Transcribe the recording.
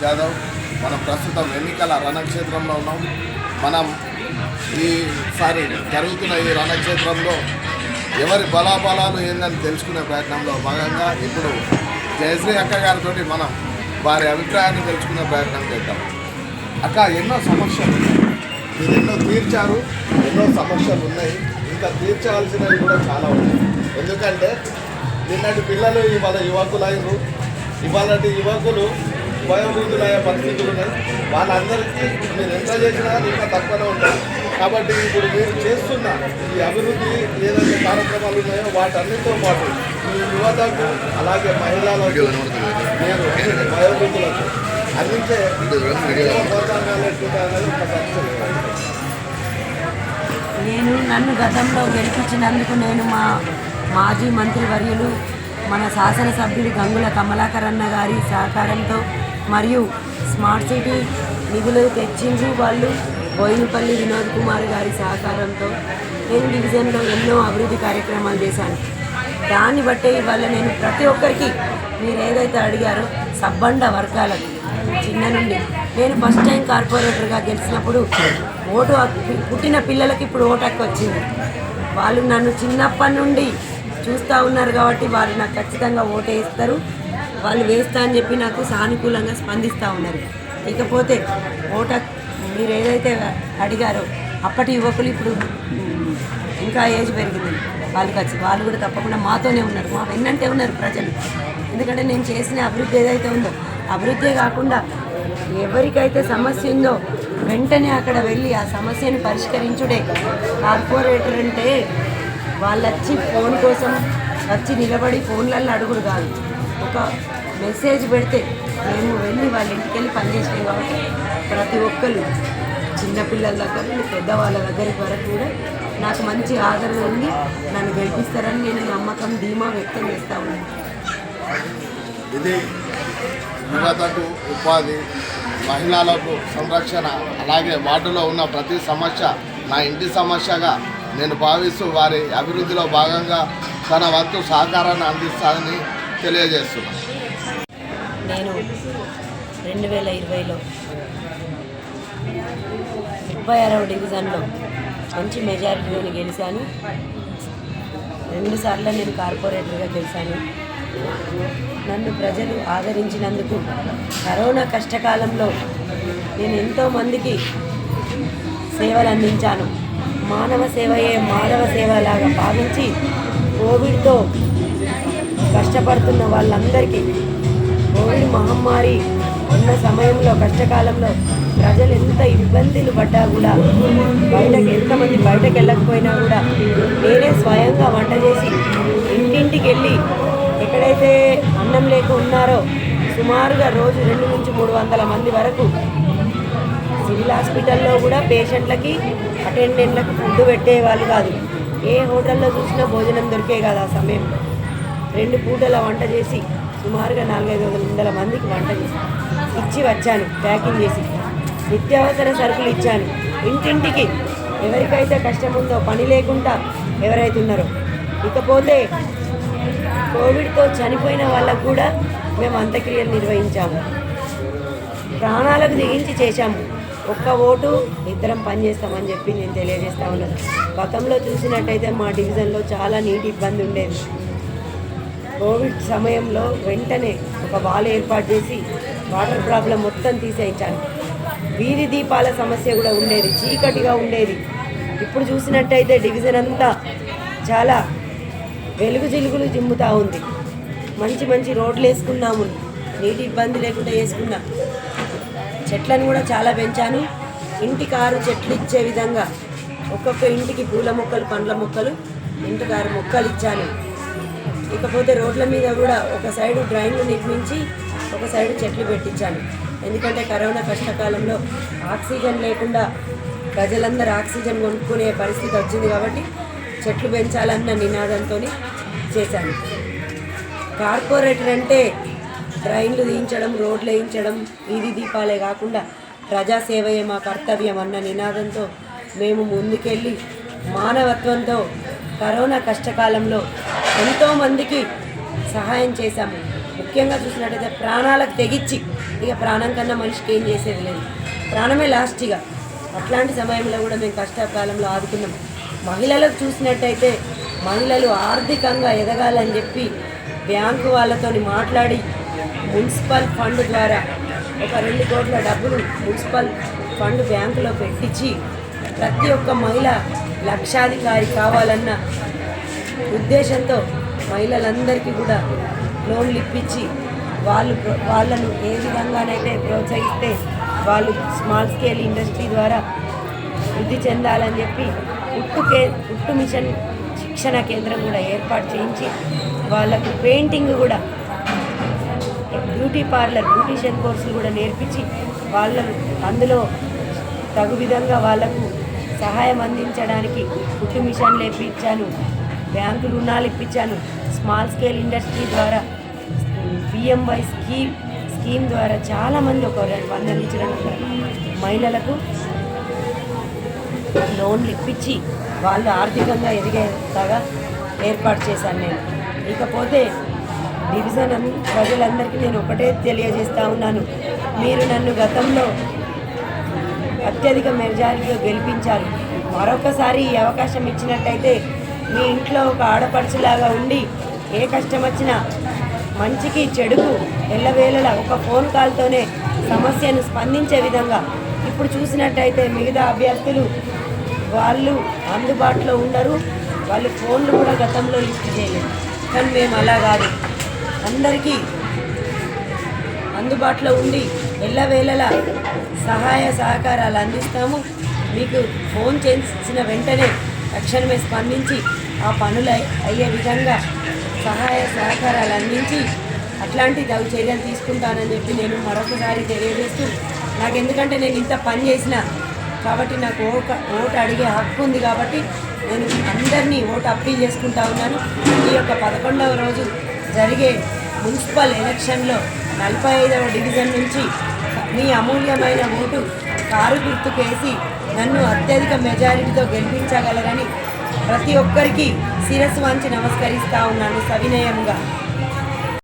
జాదవ్. మనం ప్రస్తుతం ఎన్నికల రణక్షేత్రంలో ఉన్నాం. మనం ఈసారి జరుగుతున్న ఈ రణక్షేత్రంలో ఎవరి బలాబలాలు ఏందని తెలుసుకునే ప్రయత్నంలో భాగంగా ఇప్పుడు జయశ్రీ అక్క గారితో మనం వారి అభిప్రాయాన్ని తెలుసుకునే ప్రయత్నం చేద్దాం. అక్క, ఎన్నో సమస్యలు మీరు ఎన్నో తీర్చారు, ఎన్నో సమస్యలు ఉన్నాయి, ఇంకా తీర్చాల్సినవి కూడా చాలా ఉన్నాయి. ఎందుకంటే నిన్నటి పిల్లలు ఇవాళ యువకులైనరు, ఇవాళ యువకులు వయోవృద్ధులయ్యే పరిస్థితులు ఉన్నాయి. వాళ్ళందరికీ మీరు ఎంత చేసినా ఇంకా తక్కువనే ఉంటారు. కాబట్టి ఇప్పుడు మీరు చేస్తున్న ఈ అభివృద్ధి ఏదైతే కార్యక్రమాలు ఉన్నాయో వాటన్నిటితో పాటు ఈ యువతకు అలాగే మహిళలకు మీరు వయోవృద్ధులకు అందించే ప్రోత్సాహాలు ఎట్లుంటాయనేది ఒకసారి. నన్ను గతంలో గెలిపించినందుకు నేను మా మాజీ మంత్రివర్యులు మన శాసనసభ్యులు గంగుల కమలాకర్ అన్న గారి సహకారంతో మరియు స్మార్ట్ సిటీ నిధులు తెచ్చిండ్రు వాళ్ళు బోయినపల్లి వినోద్ కుమార్ గారి సహకారంతో నేను డివిజన్లో ఎన్నో అభివృద్ధి కార్యక్రమాలు చేశాను. దాన్ని బట్టే ఇవాళ నేను ప్రతి ఒక్కరికి మీరు ఏదైతే అడిగారో సబ్బండ వర్గాలకు చిన్న నుండి నేను ఫస్ట్ టైం కార్పొరేటర్గా గెలిచినప్పుడు ఓటు పుట్టిన పిల్లలకి ఇప్పుడు ఓటు హక్కు వచ్చింది. వాళ్ళు నన్ను చిన్నప్పటి నుండి చూస్తూ ఉన్నారు కాబట్టి వాళ్ళు నాకు ఖచ్చితంగా ఓటు వేస్తారు. వాళ్ళు వేస్తా అని చెప్పి నాకు సానుకూలంగా స్పందిస్తూ ఉన్నారు. ఇకపోతే ఓటు మీరు ఏదైతే అడిగారో అప్పటి యువకులు ఇప్పుడు ఇంకా ఏజ్ పెరిగింది, వాళ్ళు కూడా తప్పకుండా మాతోనే ఉన్నారు, మా వెన్నంటే ఉన్నారు ప్రజలు. ఎందుకంటే నేను చేసిన అభివృద్ధి ఏదైతే ఉందో అభివృద్ధే కాకుండా ఎవరికైతే సమస్య ఉందో వెంటనే అక్కడ వెళ్ళి ఆ సమస్యను పరిష్కరించుడే కార్పొరేటర్ అంటే. వాళ్ళు వచ్చి ఫోన్ కోసం వచ్చి నిలబడి ఫోన్లలో అడుగుడు కాదు, ఒక మెసేజ్ పెడితే మేము వెళ్ళి వాళ్ళ ఇంటికి వెళ్ళి పనిచేసినాం. కాబట్టి ప్రతి ఒక్కరు చిన్నపిల్లల దగ్గర నుండి పెద్దవాళ్ళ దగ్గరికి వరకు కూడా నాకు మంచి ఆదరణ ఉంది. నన్ను గెలిపిస్తారని నేను నమ్మకం ధీమా వ్యక్తం చేస్తూ ఉన్నాను. ఇది యువతకు ఉపాధి, మహిళలకు సంరక్షణ, అలాగే వార్డులో ఉన్న ప్రతి సమస్య నా ఇంటి సమస్యగా నేను భావిస్తూ వారి అభివృద్ధిలో భాగంగా తన వంతు సహకారాన్ని అందిస్తానని తెలియజేస్తున్నాను. నేను 2020లో 36వ డివిజన్లో మంచి మెజారిటీని గెలిచాను. 2 సార్లు నేను కార్పొరేటర్గా గెలిచాను. నన్ను ప్రజలు ఆదరించినందుకు కరోనా కష్టకాలంలో నేను ఎంతోమందికి సేవలు అందించాను. మానవ సేవయే మానవ సేవలాగా భావించి కోవిడ్తో కష్టపడుతున్న వాళ్ళందరికీ కోవిడ్ మహమ్మారి ఉన్న సమయంలో కష్టకాలంలో ప్రజలు ఎంత ఇబ్బందులు పడ్డా కూడా ఎంతమంది బయటకు వెళ్ళకపోయినా కూడా నేనే స్వయంగా వంట చేసి ఇంటింటికి వెళ్ళి ఎక్కడైతే అన్నం లేక ఉన్నారో సుమారుగా రోజు 200 నుంచి 300 మంది వరకు సివిల్ హాస్పిటల్లో కూడా పేషెంట్లకి అటెండెంట్లకు ఫుడ్ పెట్టేవాళ్ళు కాదు. ఏ హోటల్లో చూసినా భోజనం దొరికే కాదు. ఆ సమయంలో 2 పూటల వంట చేసి సుమారుగా 400-500 మందికి వంట చేసి ఇచ్చి వచ్చాను. ప్యాకింగ్ చేసి నిత్యావసర సరుకులు ఇచ్చాను ఇంటింటికి. ఎవరికైతే కష్టం ఉందో, పని లేకుండా ఎవరైతే ఉన్నారో. ఇకపోతే కోవిడ్తో చనిపోయిన వాళ్ళకు కూడా మేము అంత్యక్రియలు నిర్వహించాము, ప్రాణాలకు దిగించి చేశాము. ఒక్క ఓటు ఇద్దరం పనిచేస్తామని చెప్పి నేను తెలియజేస్తా ఉన్నాను. గతంలో చూసినట్టయితే మా డివిజన్లో చాలా నీటి ఇబ్బంది ఉండేది. కోవిడ్ సమయంలో వెంటనే ఒక వాల్ ఏర్పాటు చేసి వాటర్ ప్రాబ్లం మొత్తం తీసేయించాను. వీధి దీపాల సమస్య కూడా ఉండేది, చీకటిగా ఉండేది. ఇప్పుడు చూసినట్టయితే డివిజన్ అంతా చాలా వెలుగు జిలుగులు జిమ్ముతూ ఉంది. మంచి మంచి రోడ్లు వేసుకున్నాము, నీటి ఇబ్బంది లేకుండా వేసుకున్నా. చెట్లను కూడా చాలా పెంచాను. ఇంటికి 6 చెట్లు ఇచ్చే విధంగా ఒక్కొక్క ఇంటికి పూల మొక్కలు, పండ్ల మొక్కలు, ఇంటికి 6 మొక్కలు ఇచ్చాను. ఇకపోతే రోడ్ల మీద కూడా ఒక సైడు డ్రైన్లు నిర్మించి ఒక సైడు చెట్లు పెట్టించాను. ఎందుకంటే కరోనా కష్టకాలంలో ఆక్సిజన్ లేకుండా ప్రజలందరూ ఆక్సిజన్ కొనుక్కునే పరిస్థితి వచ్చింది. కాబట్టి చెట్లు పెంచాలన్న నినాదంతో చేశాను. కార్పొరేటర్ అంటే డ్రైన్లు తీయించడం, రోడ్లు వేయించడం, వీధి దీపాలే కాకుండా ప్రజాసేవయే మా కర్తవ్యం అన్న నినాదంతో మేము ముందుకెళ్ళి మానవత్వంతో కరోనా కష్టకాలంలో ఎంతోమందికి సహాయం చేశాము. ముఖ్యంగా చూసినట్టయితే ప్రాణాలకు తెగించి, ఇక ప్రాణం కన్నా మనిషికి ఏం చేసేది లేదు, ప్రాణమే లాస్ట్గా. అట్లాంటి సమయంలో కూడా మేము కష్టకాలంలో ఆదుకున్నాం. మహిళలకు చూసినట్టయితే మహిళలు ఆర్థికంగా ఎదగాలని చెప్పి బ్యాంకు వాళ్ళతో మాట్లాడి మున్సిపల్ ఫండ్ ద్వారా ఒక 2 కోట్ల డబ్బులు మున్సిపల్ ఫండ్ బ్యాంకులో పెట్టించి ప్రతి ఒక్క మహిళ లక్షాధికారి కావాలన్న ఉద్దేశంతో మహిళలందరికీ కూడా లోన్లు ఇప్పించి వాళ్ళను ఏ విధంగానైతే ప్రోత్సహిస్తే వాళ్ళు స్మాల్ స్కేల్ ఇండస్ట్రీ ద్వారా వృద్ధి చెందాలని చెప్పి ఉట్టు మిషన్ శిక్షణ కేంద్రం కూడా ఏర్పాటు చేయించి వాళ్ళకు పెయింటింగ్ కూడా, బ్యూటీ పార్లర్, బ్యూటీషియన్ కోర్సులు కూడా నేర్పించి వాళ్ళను అందులో తగు విధంగా వాళ్ళకు సహాయం అందించడానికి కుట్టు మిషన్లు ఇప్పించాను, బ్యాంకు రుణాలు ఇప్పించాను. స్మాల్ స్కేల్ ఇండస్ట్రీ ద్వారా పిఎంవై స్కీమ్ ద్వారా చాలామంది ఒక 100 నుంచి 200 మహిళలకు లోన్లు ఇప్పించి వాళ్ళు ఆర్థికంగా ఎదిగేలాగా ఏర్పాటు చేశాను నేను. ఇకపోతే డివిజన్ ప్రజలందరికీ నేను ఒకటే తెలియజేస్తూ ఉన్నాను, మీరు నన్ను గతంలో అత్యధిక మెజారిటీలో గెలిపించారు. మరొకసారి ఈ అవకాశం ఇచ్చినట్టయితే మీ ఇంట్లో ఒక ఆడపడుచులాగా ఉండి ఏ కష్టం వచ్చినా మంచికి చెడుకు ఎల్లవేళలా ఒక ఫోన్ కాల్తోనే సమస్యను స్పందించే విధంగా, ఇప్పుడు చూసినట్టయితే మిగతా అభ్యర్థులు వాళ్ళు అందుబాటులో ఉండరు, వాళ్ళు ఫోన్లు కూడా గతంలో లిఫ్ట్ చేయలేదు. కానీ మేము అలా కాదు, అందరికీ అందుబాటులో ఉండి ఎల్లవేళలా సహాయ సహకారాలు అందిస్తాము. మీకు ఫోన్ చేసిన వెంటనే తక్షణమే స్పందించి ఆ పనులు అయ్యే విధంగా సహాయ సహకారాలు అందించి అట్లాంటి తగు చర్యలు తీసుకుంటానని చెప్పి నేను మరొకసారి తెలియజేస్తూ, నాకు ఎందుకంటే నేను ఇంత పని చేసిన కాబట్టి నాకు ఓటు అడిగే హక్కు ఉంది కాబట్టి నేను అందరినీ ఓటు అప్పీల్ చేసుకుంటా ఉన్నాను. ఈ యొక్క 11వ రోజు జరిగే మున్సిపల్ ఎలక్షన్లో 45వ డివిజన్ నుంచి మీ అమూల్యమైన ఓటు కారు గుర్తుకేసి నన్ను అత్యధిక మెజారిటీతో గెలిపించగలరని ప్రతి ఒక్కరికి శిరస్సు వంచి నమస్కరిస్తూ ఉన్నాను సవినయంగా.